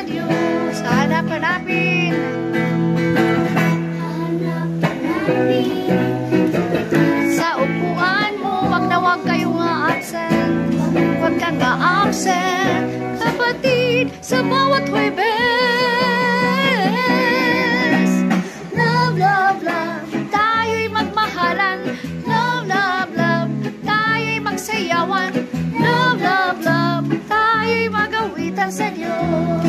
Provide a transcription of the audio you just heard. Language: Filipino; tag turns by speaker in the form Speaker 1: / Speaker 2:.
Speaker 1: Diyos. Hanap-hanapin. Sa upuan mo, wag na wag kayong absent. Wag kang absent, kapatid, sa bawat Huwebes. Love, love, love, tayo'y magmahalan. Love, love, love, tayo'y magsayawan. Love, love, love, tayo'y magawitan sa Diyos.